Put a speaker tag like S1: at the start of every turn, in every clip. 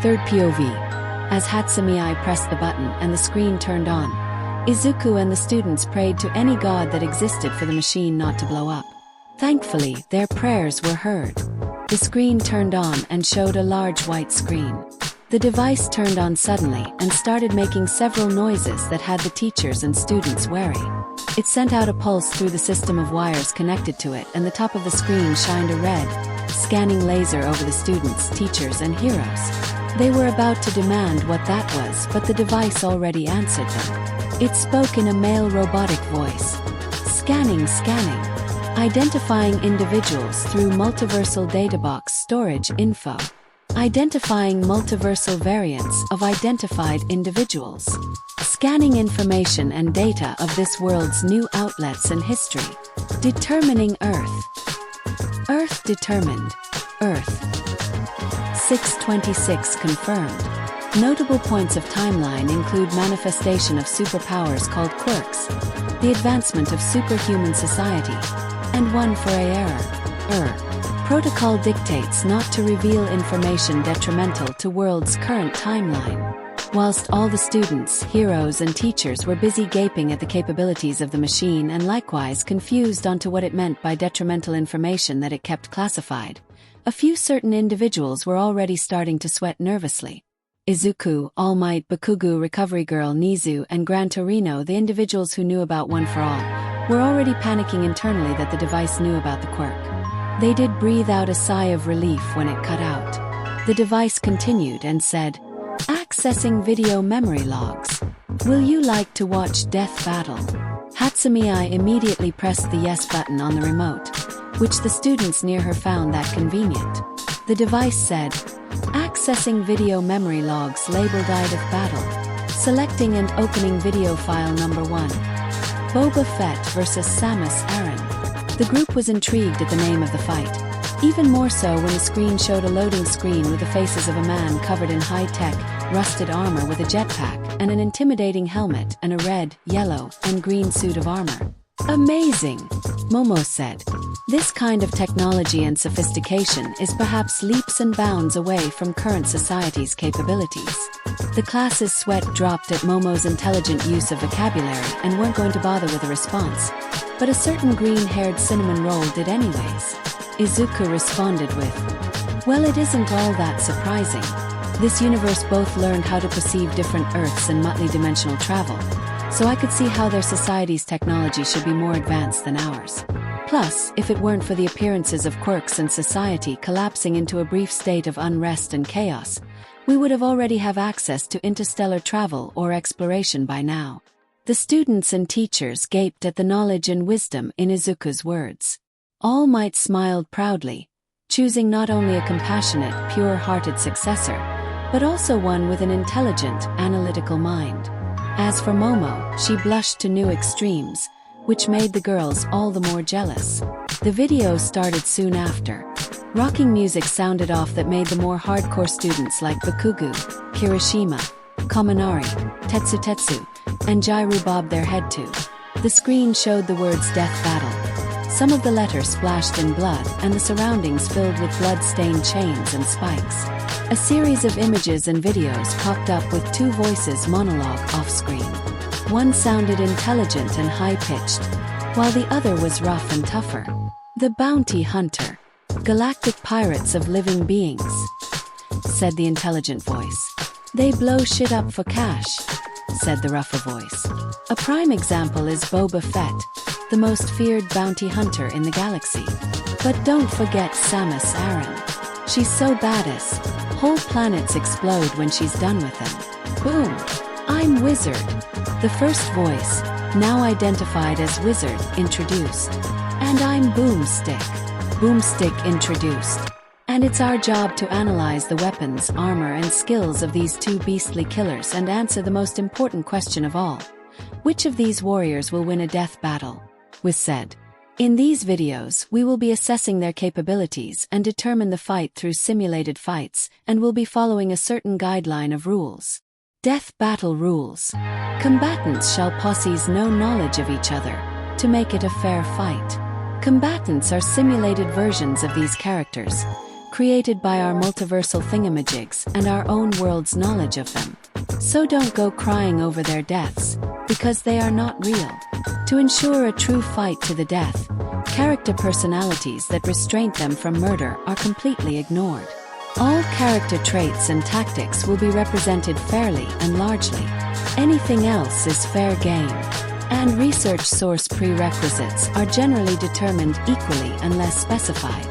S1: Third POV. As Hatsumi pressed the button and the screen turned on, Izuku and the students prayed to any god that existed for the machine not to blow up. Thankfully, their prayers were heard. The screen turned on and showed a large white screen. The device turned on suddenly and started making several noises that had the teachers and students wary. It sent out a pulse through the system of wires connected to it, and the top of the screen shined a red, scanning laser over the students, teachers, and heroes. They were about to demand what that was, but the device already answered them. It spoke in a male robotic voice. Scanning, scanning. Identifying individuals through multiversal databox storage info. Identifying multiversal variants of identified individuals. Scanning information and data of this world's new outlets and history. Determining Earth. Earth determined. Earth. 626 confirmed. Notable points of timeline include manifestation of superpowers called quirks, the advancement of superhuman society, and one for a error. Protocol dictates not to reveal information detrimental to world's current timeline. Whilst all the students, heroes, and teachers were busy gaping at the capabilities of the machine and likewise confused onto what it meant by detrimental information that it kept classified, a few certain individuals were already starting to sweat nervously. Izuku, All Might, Bakugo, Recovery Girl, Nizu, and Gran Torino, the individuals who knew about One for All, were already panicking internally that the device knew about the quirk. They did breathe out a sigh of relief when it cut out. The device continued and said, "Accessing video memory logs. Will you like to watch Death Battle?" Hatsumi immediately pressed the yes button on the remote, which the students near her found that convenient. The device said, "Accessing video memory logs labeled Eye of Battle. Selecting and opening video file number 1. Boba Fett vs. Samus Aran." The group was intrigued at the name of the fight. Even more so when the screen showed a loading screen with the faces of a man covered in high-tech, rusted armor with a jetpack and an intimidating helmet and a red, yellow, and green suit of armor. "Amazing," Momo said. This kind of technology and sophistication is perhaps leaps and bounds away from current society's capabilities. The class's sweat dropped at Momo's intelligent use of vocabulary and weren't going to bother with a response. But a certain green-haired cinnamon roll did anyways. Izuku responded with, "Well, it isn't all that surprising. This universe both learned how to perceive different Earths and multi-dimensional travel, so I could see how their society's technology should be more advanced than ours. Plus, if it weren't for the appearances of quirks and society collapsing into a brief state of unrest and chaos, we would have already have access to interstellar travel or exploration by now." The students and teachers gaped at the knowledge and wisdom in Izuku's words. All Might smiled proudly, choosing not only a compassionate, pure-hearted successor, but also one with an intelligent, analytical mind. As for Momo, she blushed to new extremes, which made the girls all the more jealous. The video started soon after. Rocking music sounded off that made the more hardcore students like Bakugo, Kirishima, Kaminari, Tetsu, and Jairu bob their head to. The screen showed the words Death Battle. Some of the letters splashed in blood and the surroundings filled with blood-stained chains and spikes. A series of images and videos popped up with two voices monologue off-screen. One sounded intelligent and high-pitched, while the other was rough and tougher. "The Bounty Hunter. Galactic pirates of living beings," said the intelligent voice. "They blow shit up for cash," said the rougher voice. "A prime example is Boba Fett, the most feared bounty hunter in the galaxy. But don't forget Samus Aran. She's so badass, whole planets explode when she's done with them. Boom! I'm Wizard." The first voice, now identified as Wizard, introduced. "And I'm Boomstick." Boomstick introduced. "And it's our job to analyze the weapons, armor, and skills of these two beastly killers and answer the most important question of all. Which of these warriors will win a death battle?" was said. "In these videos, we will be assessing their capabilities and determine the fight through simulated fights, and will be following a certain guideline of rules. Death battle rules. Combatants shall possess no knowledge of each other, to make it a fair fight. Combatants are simulated versions of these characters, created by our multiversal thingamajigs and our own world's knowledge of them. So don't go crying over their deaths, because they are not real. To ensure a true fight to the death, character personalities that restrain them from murder are completely ignored. All character traits and tactics will be represented fairly and largely. Anything else is fair game. And research source prerequisites are generally determined equally unless specified.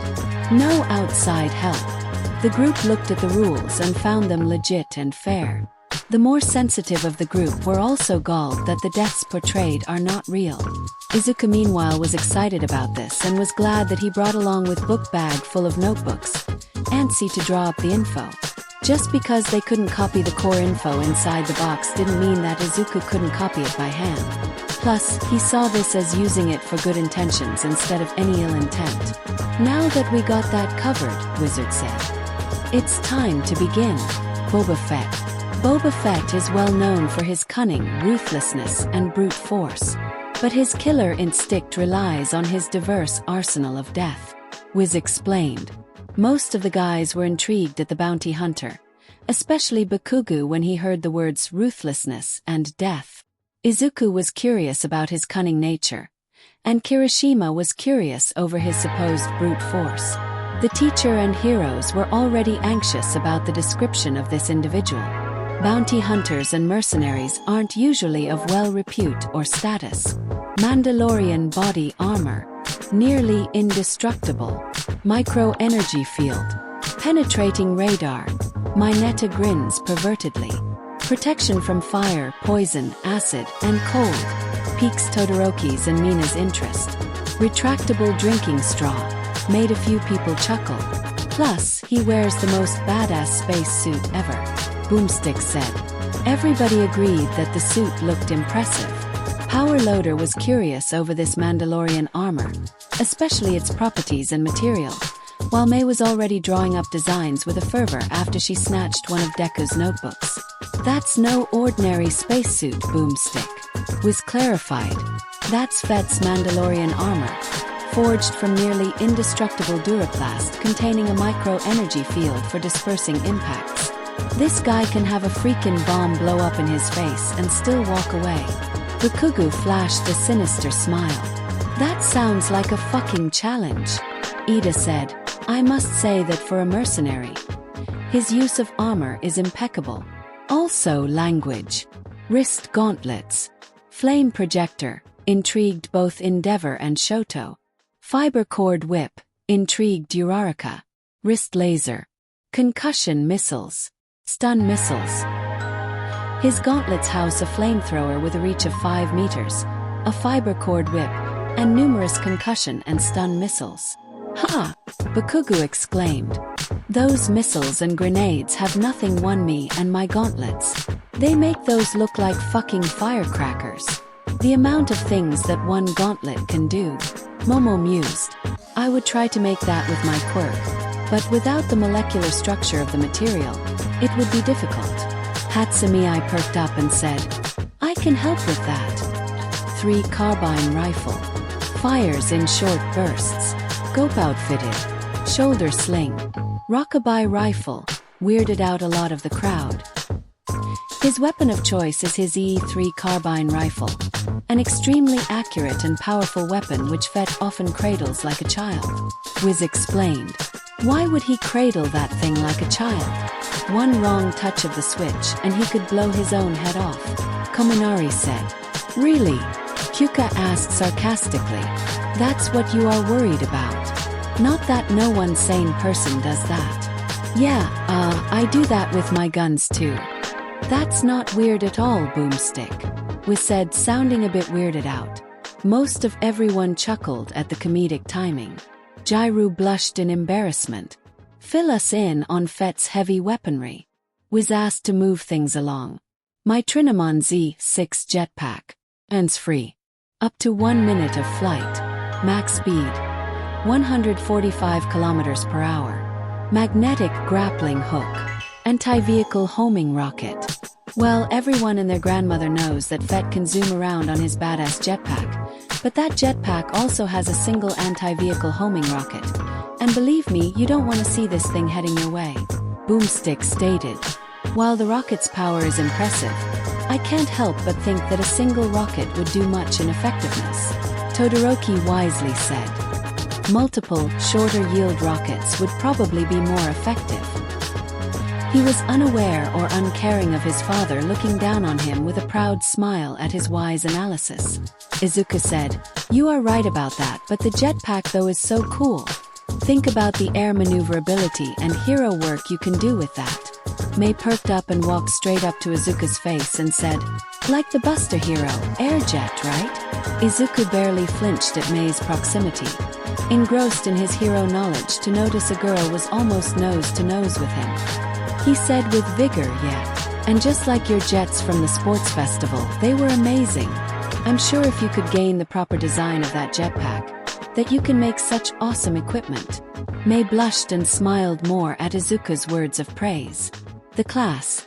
S1: No outside help. The group looked at the rules and found them legit and fair. The more sensitive of the group were also galled that the deaths portrayed are not real. Izuku meanwhile was excited about this and was glad that he brought along with book bag full of notebooks, antsy to draw up the info. Just because they couldn't copy the core info inside the box didn't mean that Izuku couldn't copy it by hand. Plus, he saw this as using it for good intentions instead of any ill intent. Now that we got that covered, Wizard said. It's time to begin. Boba Fett. Boba Fett is well known for his cunning, ruthlessness, and brute force. But his killer instinct relies on his diverse arsenal of death. Wiz explained. Most of the guys were intrigued at the bounty hunter, especially Bakugu when he heard the words ruthlessness and death. Izuku was curious about his cunning nature, and Kirishima was curious over his supposed brute force. The teacher and heroes were already anxious about the description of this individual. Bounty hunters and mercenaries aren't usually of well repute or status. Mandalorian body armor, nearly indestructible. Micro-energy field. Penetrating radar. Mineta grins pervertedly. Protection from fire, poison, acid, and cold. Piques Todoroki's and Mina's interest. Retractable drinking straw. Made a few people chuckle. Plus, he wears the most badass space suit ever. Boomstick said. Everybody agreed that the suit looked impressive. Power Loader was curious over this Mandalorian armor, especially its properties and material, while May was already drawing up designs with a fervor after she snatched one of Deku's notebooks. That's no ordinary spacesuit, Boomstick. Was clarified. That's Fett's Mandalorian armor, forged from nearly indestructible duraplast containing a micro-energy field for dispersing impacts. This guy can have a freaking bomb blow up in his face and still walk away. Bakugu flashed a sinister smile. That sounds like a fucking challenge. Ida said, I must say that for a mercenary, his use of armor is impeccable. Also language. Wrist gauntlets. Flame projector, intrigued both Endeavor and Shoto. Fiber cord whip, intrigued Uraraka. Wrist laser. Concussion missiles. Stun missiles. His gauntlets house a flamethrower with a reach of 5 meters, a fiber cord whip, and numerous concussion and stun missiles. Ha! Bakugu exclaimed. Those missiles and grenades have nothing won me and my gauntlets. They make those look like fucking firecrackers. The amount of things that one gauntlet can do. Momo mused. I would try to make that with my quirk, but without the molecular structure of the material, it would be difficult. Hatsumi perked up and said, I can help with that. 3 carbine rifle. Fires in short bursts. Scope outfitted. Shoulder sling. Rockabye rifle. Weirded out a lot of the crowd. His weapon of choice is his E3 carbine rifle. An extremely accurate and powerful weapon which Fett often cradles like a child. Wiz explained. Why would he cradle that thing like a child? One wrong touch of the switch and he could blow his own head off. Kominari said. Really? Kyuka asked sarcastically. That's what you are worried about. Not that no one sane person does that. Yeah, I do that with my guns too. That's not weird at all, Boomstick. Was said, sounding a bit weirded out. Most of everyone chuckled at the comedic timing. Jairu blushed in embarrassment. Fill us in on Fett's heavy weaponry. Was asked to move things along. My Trinamon Z6 jetpack. Hands-free. Up to 1 minute of flight. Max speed. 145 kilometers per hour. Magnetic grappling hook. Anti-vehicle homing rocket. Well, everyone and their grandmother knows that Fett can zoom around on his badass jetpack, but that jetpack also has a single anti-vehicle homing rocket, And believe me, you don't want to see this thing heading your way. Boomstick stated. While the rocket's power is impressive, I can't help but think that a single rocket would do much in effectiveness. Todoroki wisely said. Multiple, shorter yield rockets would probably be more effective. He was unaware or uncaring of his father looking down on him with a proud smile at his wise analysis. Izuku said, "You are right about that, but the jetpack though is so cool. Think about the air maneuverability and hero work you can do with that." Mei perked up and walked straight up to Izuku's face and said, "Like the Buster hero, air jet, right?" Izuku barely flinched at Mei's proximity, engrossed in his hero knowledge to notice a girl was almost nose to nose with him. He said with vigor, "Yeah. And just like your jets from the sports festival, they were amazing. I'm sure if you could gain the proper design of that jetpack, that you can make such awesome equipment." Mei blushed and smiled more at Izuku's words of praise. The class,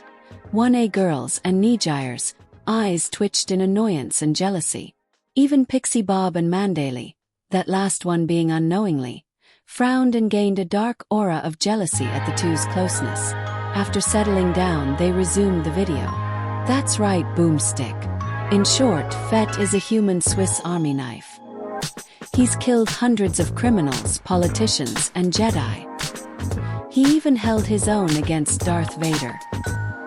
S1: 1A girls and Nijires, eyes twitched in annoyance and jealousy. Even Pixie Bob and Mandalay, that last one being unknowingly, frowned and gained a dark aura of jealousy at the two's closeness. After settling down, they resumed the video. That's right, Boomstick. In short, Fett is a human Swiss Army knife. He's killed hundreds of criminals, politicians, and Jedi. He even held his own against Darth Vader.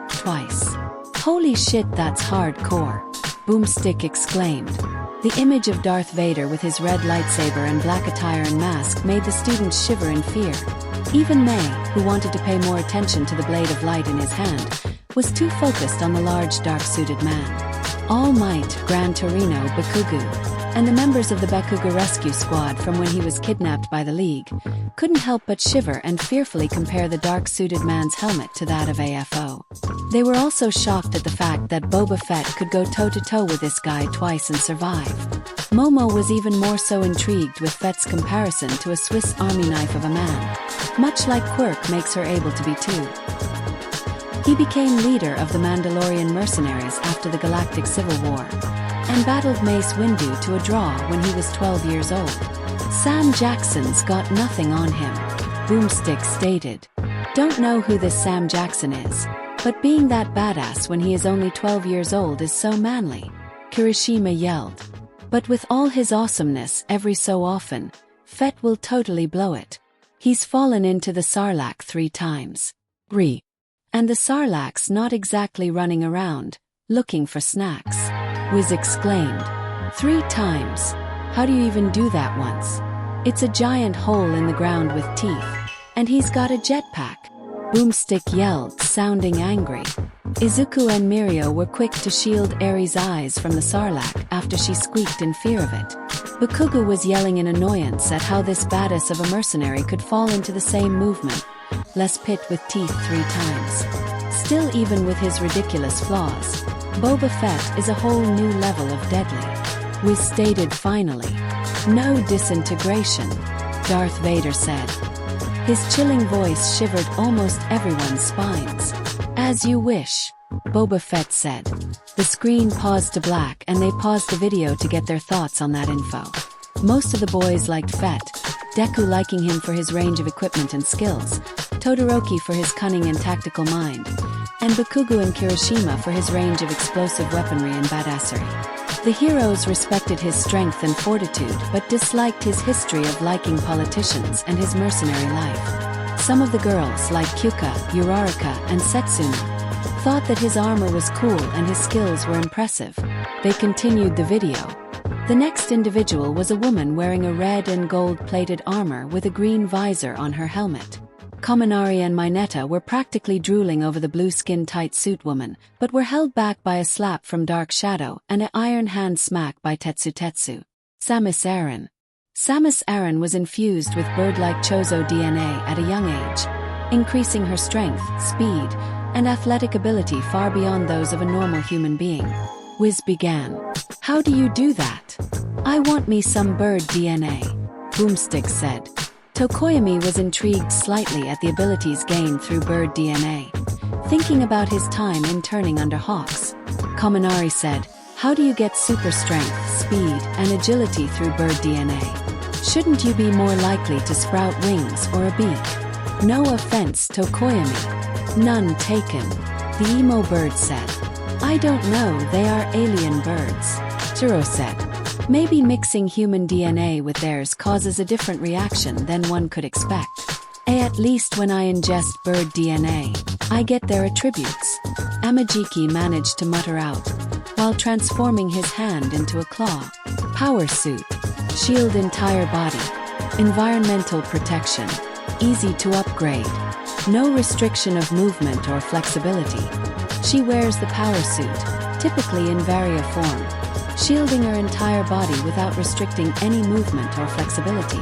S1: Twice. Holy shit, that's hardcore, Boomstick exclaimed. The image of Darth Vader with his red lightsaber and black attire and mask made the students shiver in fear. Even Mei, who wanted to pay more attention to the blade of light in his hand, was too focused on the large dark-suited man. All Might, Gran Torino, Bakugo, and the members of the Bakugo rescue squad from when he was kidnapped by the League, couldn't help but shiver and fearfully compare the dark-suited man's helmet to that of AFO. They were also shocked at the fact that Boba Fett could go toe-to-toe with this guy twice and survive. Momo was even more so intrigued with Fett's comparison to a Swiss Army knife of a man, much like Quirk makes her able to be too. He became leader of the Mandalorian mercenaries after the Galactic Civil War, and battled Mace Windu to a draw when he was 12 years old. Sam Jackson's got nothing on him, Boomstick stated. Don't know who this Sam Jackson is, but being that badass when he is only 12 years old is so manly, Kirishima yelled. But with all his awesomeness every so often, Fett will totally blow it. He's fallen into the Sarlacc 3 times. And the Sarlacc's not exactly running around, looking for snacks, Wiz exclaimed. 3 times? How do you even do that once? It's a giant hole in the ground with teeth, and he's got a jetpack, Boomstick yelled, sounding angry. Izuku and Mirio were quick to shield Eri's eyes from the Sarlacc after she squeaked in fear of it. Bakugo was yelling in annoyance at how this badass of a mercenary could fall into the same movement, less pit with teeth 3 times. Still, even with his ridiculous flaws, Boba Fett is a whole new level of deadly. Wiz stated finally. No disintegration, Darth Vader said. His chilling voice shivered almost everyone's spines. As you wish, Boba Fett said. The screen paused to black and they paused the video to get their thoughts on that info. Most of the boys liked Fett, Deku liking him for his range of equipment and skills, Todoroki for his cunning and tactical mind, and Bakugo and Kirishima for his range of explosive weaponry and badassery. The heroes respected his strength and fortitude but disliked his history of liking politicians and his mercenary life. Some of the girls, like Kyuka, Uraraka, and Setsuna, thought that his armor was cool and his skills were impressive. They continued the video. The next individual was a woman wearing a red and gold-plated armor with a green visor on her helmet. Kaminari and Mineta were practically drooling over the blue-skin-tight suit woman, but were held back by a slap from Dark Shadow and an iron hand smack by Tetsu. Samus Aran. Samus Aran was infused with bird-like Chozo DNA at a young age, increasing her strength, speed, and athletic ability far beyond those of a normal human being. Wiz began. How do you do that? I want me some bird DNA, Boomstick said. Tokoyami was intrigued slightly at the abilities gained through bird DNA, thinking about his time interning under Hawks. Kaminari said, how do you get super strength, speed, and agility through bird DNA? Shouldn't you be more likely to sprout wings or a beak? No offense, Tokoyami. None taken. The emo bird said. I don't know, they are alien birds. Turo said. Maybe mixing human DNA with theirs causes a different reaction than one could expect. At least when I ingest bird DNA, I get their attributes. Amajiki managed to mutter out, while transforming his hand into a claw. Power suit. Shield entire body. Environmental protection. Easy to upgrade. No restriction of movement or flexibility. She wears the power suit, typically in varia form, shielding her entire body without restricting any movement or flexibility.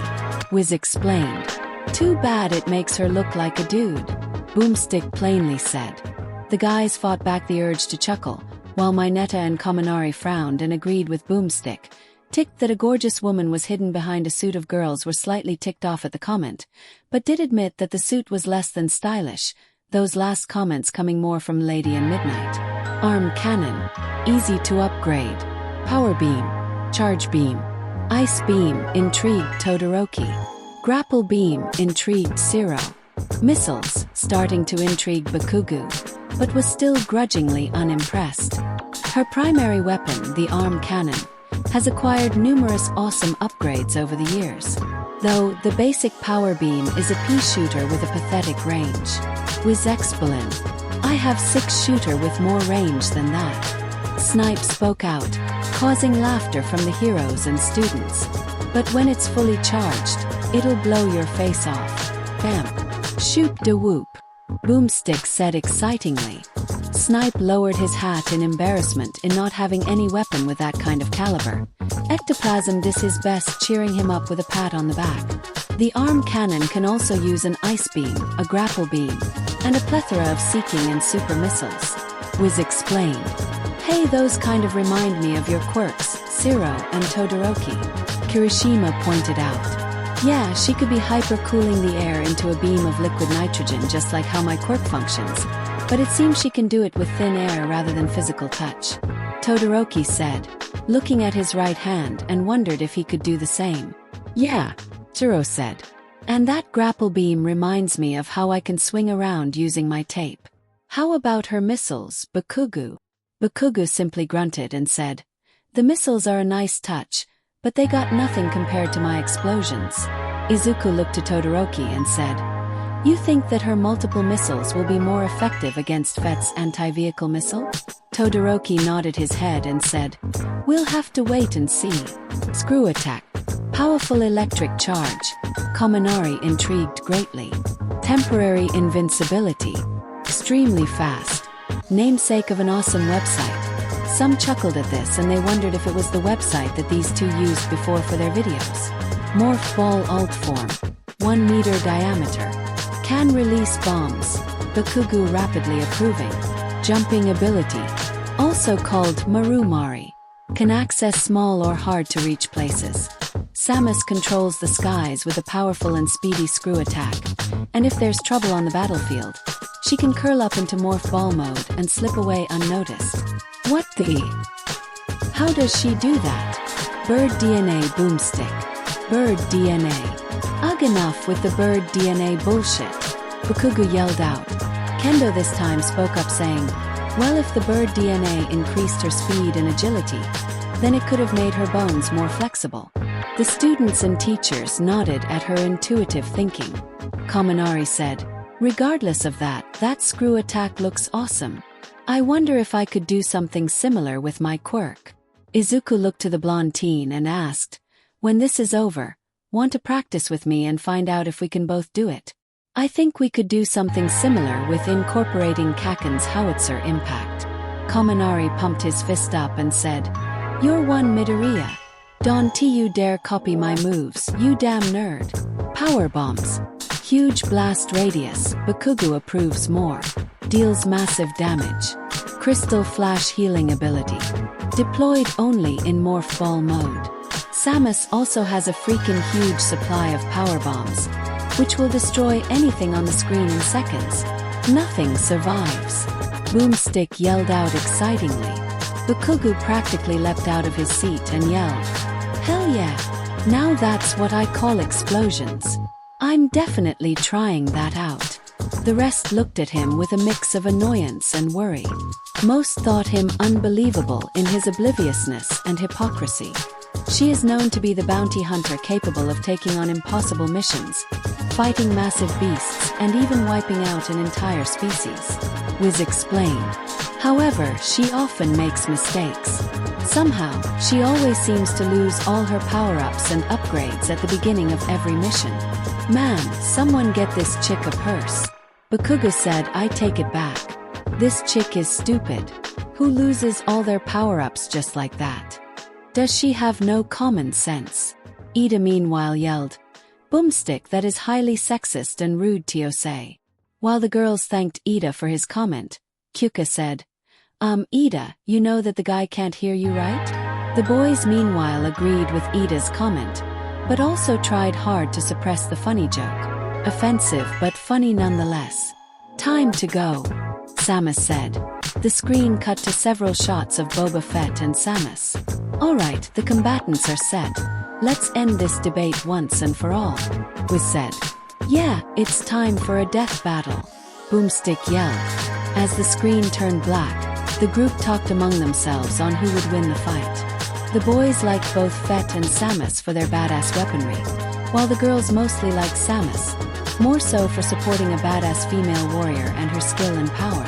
S1: Wiz explained. Too bad it makes her look like a dude, Boomstick plainly said. The guys fought back the urge to chuckle, while Mineta and Kaminari frowned and agreed with Boomstick. Ticked that a gorgeous woman was hidden behind a suit of girls were slightly ticked off at the comment, but did admit that the suit was less than stylish, those last comments coming more from Lady and Midnight. Arm cannon. Easy to upgrade. Power beam. Charge beam. Ice beam, intrigued Todoroki. Grapple beam, intrigued Zero. Missiles, starting to intrigue Bakugu, but was still grudgingly unimpressed. Her primary weapon, the arm cannon, has acquired numerous awesome upgrades over the years. Though, the basic power beam is a pea shooter with a pathetic range. Wiz Expolin. I have 6 shooter with more range than that. Snipe spoke out, causing laughter from the heroes and students. But when it's fully charged, it'll blow your face off. Bam. Shoot de whoop. Boomstick said excitingly. Snipe lowered his hat in embarrassment in not having any weapon with that kind of caliber. Ectoplasm did his best, cheering him up with a pat on the back. The arm cannon can also use an ice beam, a grapple beam, and a plethora of seeking and super missiles. Wiz explained. Hey, those kind of remind me of your quirks, Zero and Todoroki. Kirishima pointed out. Yeah, she could be hyper-cooling the air into a beam of liquid nitrogen just like how my quirk functions. But it seems she can do it with thin air rather than physical touch. Todoroki said, looking at his right hand, and wondered if he could do the same. Yeah, Zero said. And that grapple beam reminds me of how I can swing around using my tape. How about her missiles, Bakugu? Bakugu simply grunted and said, the missiles are a nice touch, but they got nothing compared to my explosions. Izuku looked to Todoroki and said, you think that her multiple missiles will be more effective against Fett's anti-vehicle missile? Todoroki nodded his head and said, we'll have to wait and see. Screw attack. Powerful electric charge. Kaminari intrigued greatly. Temporary invincibility. Extremely fast. Namesake of an awesome website. Some chuckled at this and they wondered if it was the website that these two used before for their videos. Morph ball alt form. 1 meter diameter. Can release bombs. Bakugu rapidly approving. Jumping ability. Also called Marumari. Can access small or hard to reach places. Samus controls the skies with a powerful and speedy screw attack. And if there's trouble on the battlefield, she can curl up into morph ball mode and slip away unnoticed. What the? How does she do that? Bird DNA Boomstick. Bird DNA. Ugh, enough with the bird DNA bullshit. Bakugu yelled out. Kendo this time spoke up saying, well, if the bird DNA increased her speed and agility, then it could have made her bones more flexible. The students and teachers nodded at her intuitive thinking. Kaminari said, regardless of that, that screw attack looks awesome. I wonder if I could do something similar with my quirk. Izuku looked to the blonde teen and asked, when this is over, want to practice with me and find out if we can both do it? I think we could do something similar with incorporating Kaken's howitzer impact. Kaminari pumped his fist up and said, you're one Midoriya. Don't you dare copy my moves, you damn nerd. Power bombs. Huge blast radius, Bakugu approves more. Deals massive damage. Crystal flash healing ability. Deployed only in morph ball mode. Samus also has a freaking huge supply of power bombs, which will destroy anything on the screen in seconds. Nothing survives. Boomstick yelled out excitingly. Bakugu practically leapt out of his seat and yelled, hell yeah! Now that's what I call explosions. I'm definitely trying that out. The rest looked at him with a mix of annoyance and worry. Most thought him unbelievable in his obliviousness and hypocrisy. She is known to be the bounty hunter capable of taking on impossible missions, fighting massive beasts, and even wiping out an entire species, Wiz explained. However, she often makes mistakes. Somehow, she always seems to lose all her power-ups and upgrades at the beginning of every mission. Man, someone get this chick a purse. Bakugo said, I take it back. This chick is stupid. Who loses all their power-ups just like that? Does she have no common sense? Ida meanwhile yelled, Boomstick, that is highly sexist and rude, Tiyose. While the girls thanked Ida for his comment, Kyuka said, Ida, you know that the guy can't hear you, right? The boys meanwhile agreed with Ida's comment, but also tried hard to suppress the funny joke. Offensive but funny nonetheless. Time to go, Samus said. The screen cut to several shots of Boba Fett and Samus. Alright, the combatants are set. Let's end this debate once and for all, Wiz said. Yeah, it's time for a death battle, Boomstick yelled. As the screen turned black, the group talked among themselves on who would win the fight. The boys liked both Fett and Samus for their badass weaponry, while the girls mostly liked Samus, more so for supporting a badass female warrior and her skill and power.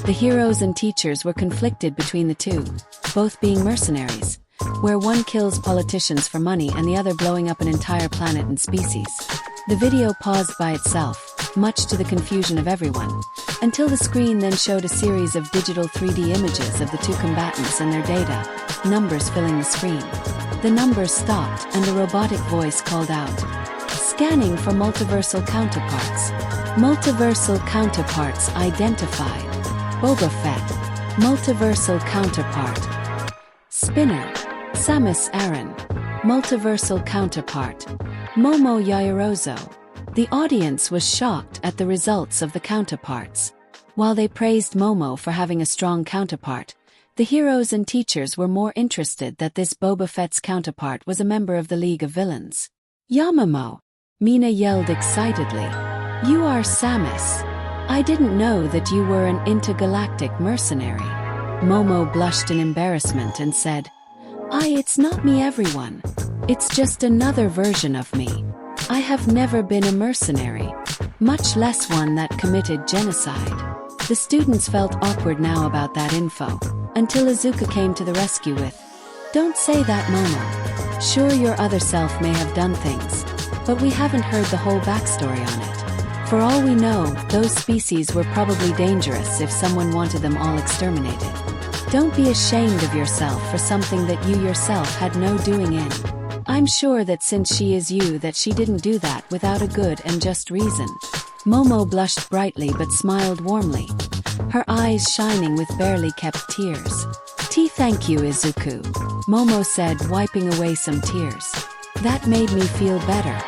S1: The heroes and teachers were conflicted between the two, both being mercenaries, where one kills politicians for money and the other blowing up an entire planet and species. The video paused by itself, much to the confusion of everyone, until the screen then showed a series of digital 3D images of the two combatants and their data, numbers filling the screen. The numbers stopped and the robotic voice called out, Scanning for multiversal counterparts. Multiversal counterparts identified. Boba Fett. Multiversal counterpart. Spinner. Samus Aran. Multiversal counterpart. Momo Yaoyorozu. The audience was shocked at the results of the counterparts. While they praised Momo for having a strong counterpart, the heroes and teachers were more interested that this Boba Fett's counterpart was a member of the League of Villains. Yamamoto, Mina yelled excitedly. You are Samus. I didn't know that you were an intergalactic mercenary. Momo blushed in embarrassment and said, It's not me, everyone. It's just another version of me. I have never been a mercenary, much less one that committed genocide. The students felt awkward now about that info, until Izuku came to the rescue with, Don't say that, Momo. Sure, your other self may have done things, but we haven't heard the whole backstory on it. For all we know, those species were probably dangerous if someone wanted them all exterminated. Don't be ashamed of yourself for something that you yourself had no doing in. I'm sure that since she is you that she didn't do that without a good and just reason. Momo blushed brightly but smiled warmly, her eyes shining with barely kept tears. Thank you, Izuku, Momo said, wiping away some tears. That made me feel better.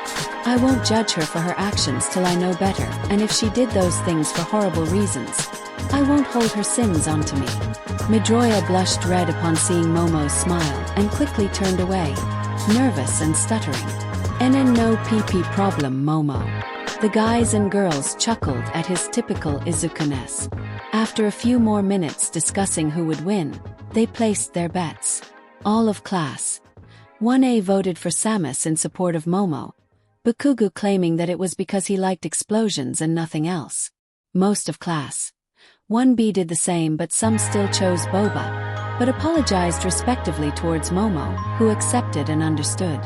S1: I won't judge her for her actions till I know better, and if she did those things for horrible reasons, I won't hold her sins onto me. Midoriya blushed red upon seeing Momo's smile and quickly turned away, nervous and stuttering. No PP problem, Momo. The guys and girls chuckled at his typical Izuku-ness. After a few more minutes discussing who would win, they placed their bets. All of class 1A voted for Samus in support of Momo, Bakugo claiming that it was because he liked explosions and nothing else. Most of class 1B did the same, but some still chose Boba, but apologized respectively towards Momo, who accepted and understood.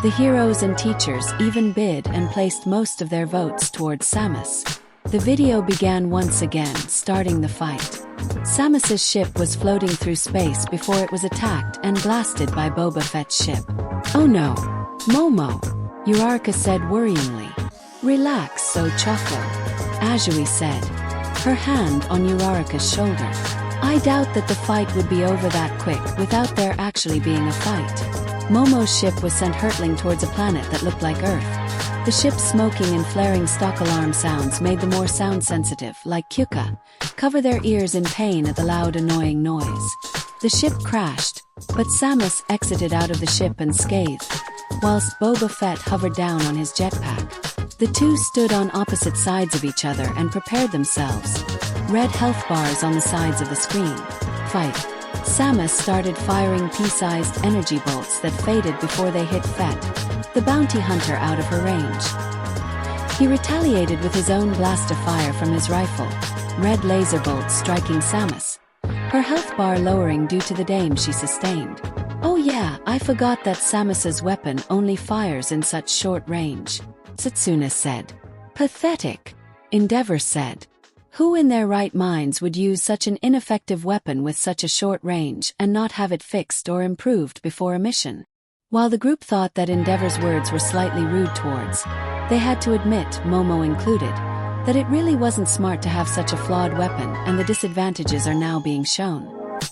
S1: The heroes and teachers even bid and placed most of their votes towards Samus. The video began once again, starting the fight. Samus's ship was floating through space before it was attacked and blasted by Boba Fett's ship. Oh no, Momo, Uraraka said worryingly. Relax, so Choco, Azui said, her hand on Uraraka's shoulder. I doubt that the fight would be over that quick without there actually being a fight. Momo's ship was sent hurtling towards a planet that looked like Earth. The ship's smoking and flaring stock alarm sounds made the more sound-sensitive, like Kyuka, cover their ears in pain at the loud, annoying noise. The ship crashed, but Samus exited out of the ship unscathed, whilst Boba Fett hovered down on his jetpack. The two stood on opposite sides of each other and prepared themselves. Red health bars on the sides of the screen. Fight. Samus started firing pea-sized energy bolts that faded before they hit Fett, the bounty hunter, out of her range. He retaliated with his own blast of fire from his rifle, red laser bolts striking Samus, her health bar lowering due to the damage she sustained. Oh yeah, I forgot that Samus's weapon only fires in such short range, Satsuna said. Pathetic, Endeavor said. Who in their right minds would use such an ineffective weapon with such a short range and not have it fixed or improved before a mission? While the group thought that Endeavor's words were slightly rude towards, they had to admit, Momo included, that it really wasn't smart to have such a flawed weapon, and the disadvantages are now being shown.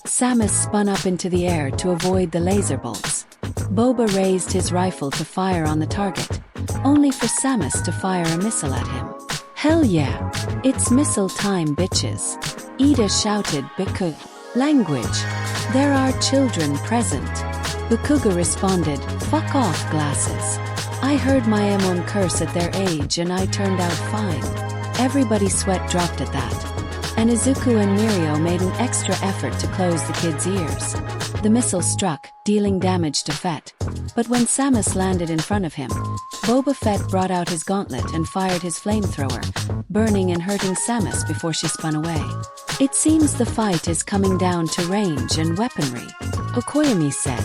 S1: Samus spun up into the air to avoid the laser bolts. Boba raised his rifle to fire on the target, only for Samus to fire a missile at him. Hell yeah! It's missile time, bitches! Ida shouted. Bakuga. Language. There are children present. Bakuga responded, fuck off, glasses. I heard my M1 curse at their age and I turned out fine. Everybody's sweat dropped at that. And Izuku and Mirio made an extra effort to close the kid's ears. The missile struck, dealing damage to Fett. But when Samus landed in front of him, Boba Fett brought out his gauntlet and fired his flamethrower, burning and hurting Samus before she spun away. It seems the fight is coming down to range and weaponry, Okoyami said.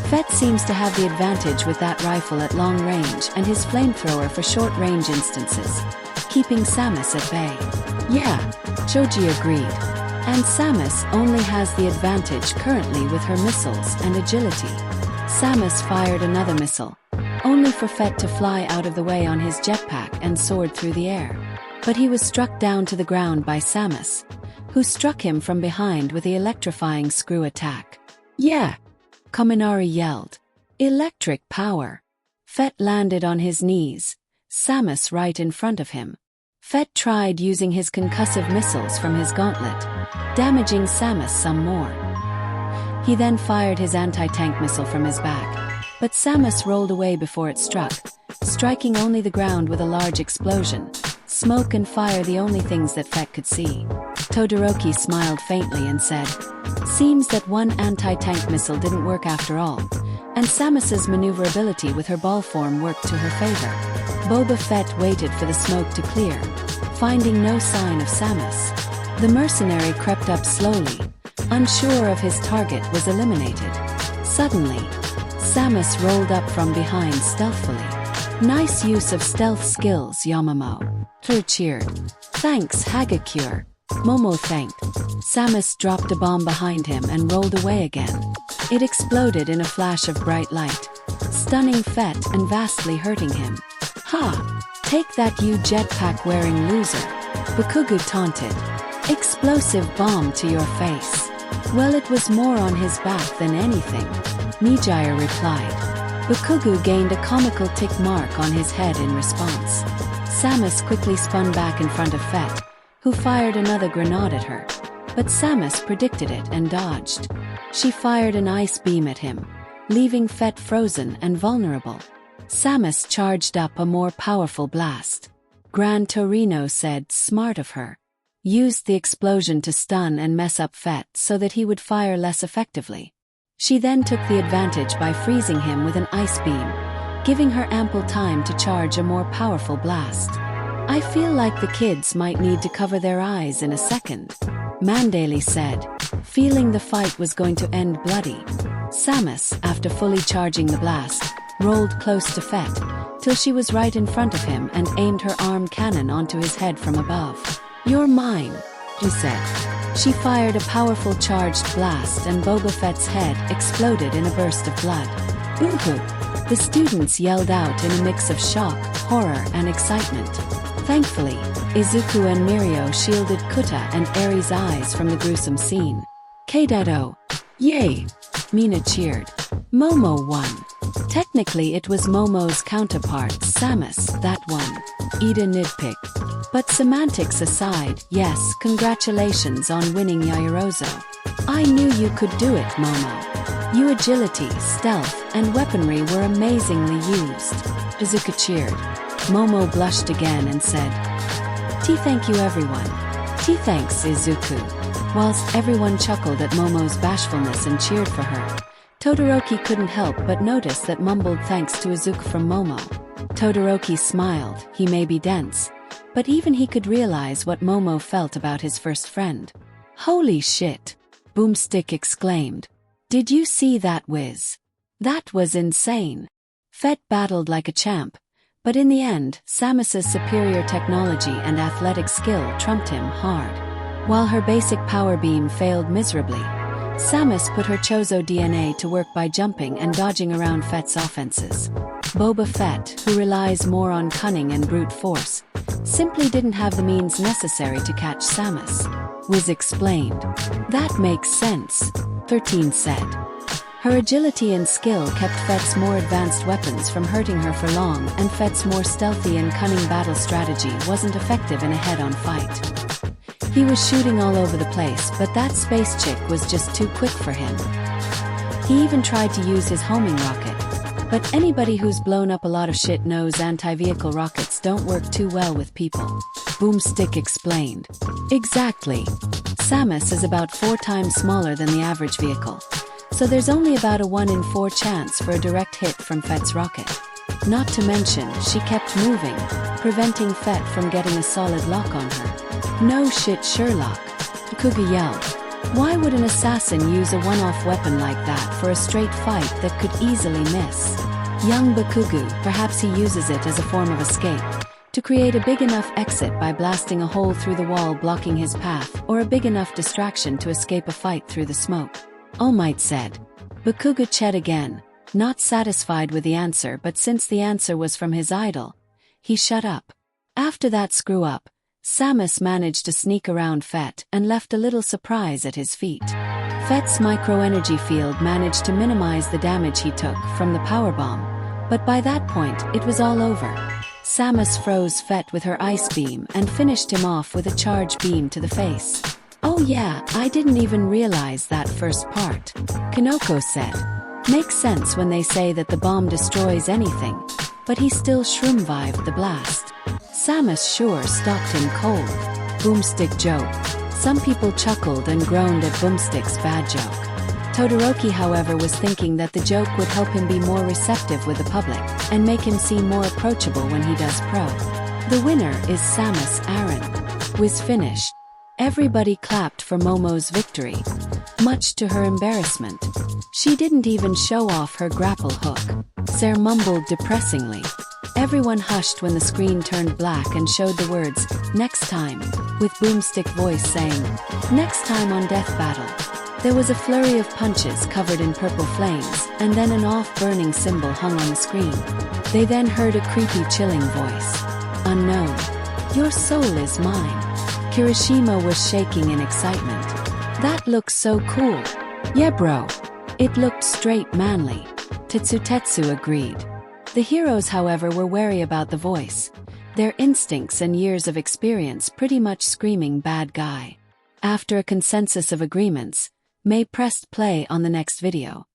S1: Fett seems to have the advantage with that rifle at long range and his flamethrower for short-range instances, keeping Samus at bay. Yeah, Choji agreed. And Samus only has the advantage currently with her missiles and agility. Samus fired another missile, only for Fett to fly out of the way on his jetpack and soared through the air. But he was struck down to the ground by Samus, who struck him from behind with the electrifying screw attack. Yeah! Kaminari yelled. Electric power. Fett landed on his knees, Samus right in front of him. Fett tried using his concussive missiles from his gauntlet, damaging Samus some more. He then fired his anti-tank missile from his back, but Samus rolled away before it struck, striking only the ground with a large explosion, smoke and fire the only things that Fett could see. Todoroki smiled faintly and said, seems that one anti-tank missile didn't work after all, and Samus's maneuverability with her ball form worked to her favor. Boba Fett waited for the smoke to clear, finding no sign of Samus. The mercenary crept up slowly, unsure if his target was eliminated. Suddenly, Samus rolled up from behind stealthily. Nice use of stealth skills, Yamamoto. Her cheered. Thanks, Hagakure. Momo thanked. Samus dropped a bomb behind him and rolled away again. It exploded in a flash of bright light, stunning Fett and vastly hurting him. Ha! Take that, you jetpack-wearing loser, Bakuga taunted. Explosive bomb to your face. Well, it was more on his back than anything, Nijire replied. Bakuga gained a comical tick mark on his head in response. Samus quickly spun back in front of Fett, who fired another grenade at her. But Samus predicted it and dodged. She fired an ice beam at him, leaving Fett frozen and vulnerable. Samus charged up a more powerful blast. Gran Torino said, smart of her. Used the explosion to stun and mess up Fett so that he would fire less effectively. She then took the advantage by freezing him with an ice beam, giving her ample time to charge a more powerful blast. I feel like the kids might need to cover their eyes in a second, Mandalay said, feeling the fight was going to end bloody. Samus, after fully charging the blast, rolled close to Fett, till she was right in front of him and aimed her arm cannon onto his head from above. You're mine, he said. She fired a powerful charged blast and Boba Fett's head exploded in a burst of blood. Boo-hoo! The students yelled out in a mix of shock, horror and excitement. Thankfully, Izuku and Mirio shielded Kuta and Eri's eyes from the gruesome scene. Keidato! Yay! Mina cheered. Momo won. Technically it was Momo's counterpart, Samus, that won. Ida nitpicked. But semantics aside, yes, congratulations on winning Yaoyorozu. I knew you could do it, Momo. Your agility, stealth, and weaponry were amazingly used. Izuku cheered. Momo blushed again and said, Thank you everyone. Thanks Izuku. Whilst everyone chuckled at Momo's bashfulness and cheered for her, Todoroki couldn't help but notice that mumbled thanks to Izuku from Momo. Todoroki smiled. He may be dense, but even he could realize what Momo felt about his first friend. Holy shit! Boomstick exclaimed. Did you see that whiz? That was insane. Fett battled like a champ, but in the end, Samus's superior technology and athletic skill trumped him hard. While her basic power beam failed miserably, Samus put her Chozo DNA to work by jumping and dodging around Fett's offenses. Boba Fett, who relies more on cunning and brute force, simply didn't have the means necessary to catch Samus. Wiz explained. That makes sense, 13 said. Her agility and skill kept Fett's more advanced weapons from hurting her for long, and Fett's more stealthy and cunning battle strategy wasn't effective in a head-on fight. He was shooting all over the place, but that space chick was just too quick for him. He even tried to use his homing rocket, but anybody who's blown up a lot of shit knows anti-vehicle rockets don't work too well with people. Boomstick explained. Exactly. Samus is about 4 times smaller than the average vehicle, so there's only about a 1 in 4 chance for a direct hit from Fett's rocket. Not to mention, she kept moving, preventing Fett from getting a solid lock on her. No shit, Sherlock. Kuga yelled. Why would an assassin use a one-off weapon like that for a straight fight that could easily miss? Young Bakugu, perhaps he uses it as a form of escape, to create a big enough exit by blasting a hole through the wall blocking his path, or a big enough distraction to escape a fight through the smoke. All Might said. Bakugu ched again, not satisfied with the answer, but since the answer was from his idol, he shut up. After that screw-up, Samus managed to sneak around Fett and left a little surprise at his feet. Fett's microenergy field managed to minimize the damage he took from the powerbomb, but by that point, it was all over. Samus froze Fett with her ice beam and finished him off with a charge beam to the face. Oh yeah, I didn't even realize that first part, Kanoko said. Makes sense when they say that the bomb destroys anything, but he still shroom-vived the blast. Samus sure stopped him cold. Boomstick joked. Some people chuckled and groaned at Boomstick's bad joke. Todoroki, however, was thinking that the joke would help him be more receptive with the public, and make him seem more approachable when he does pro. The winner is Samus Aran. Wiz finished. Everybody clapped for Momo's victory, much to her embarrassment. She didn't even show off her grapple hook. Ser mumbled depressingly. Everyone hushed when the screen turned black and showed the words, "Next time," with Boomstick voice saying, "Next time on Death Battle." There was a flurry of punches covered in purple flames, and then an off-burning symbol hung on the screen. They then heard a creepy, chilling voice. Unknown. Your soul is mine. Kirishima was shaking in excitement. That looks so cool. Yeah bro. It looked straight manly. Tetsu agreed. The heroes, however, were wary about the voice, their instincts and years of experience pretty much screaming bad guy. After a consensus of agreements, May pressed play on the next video.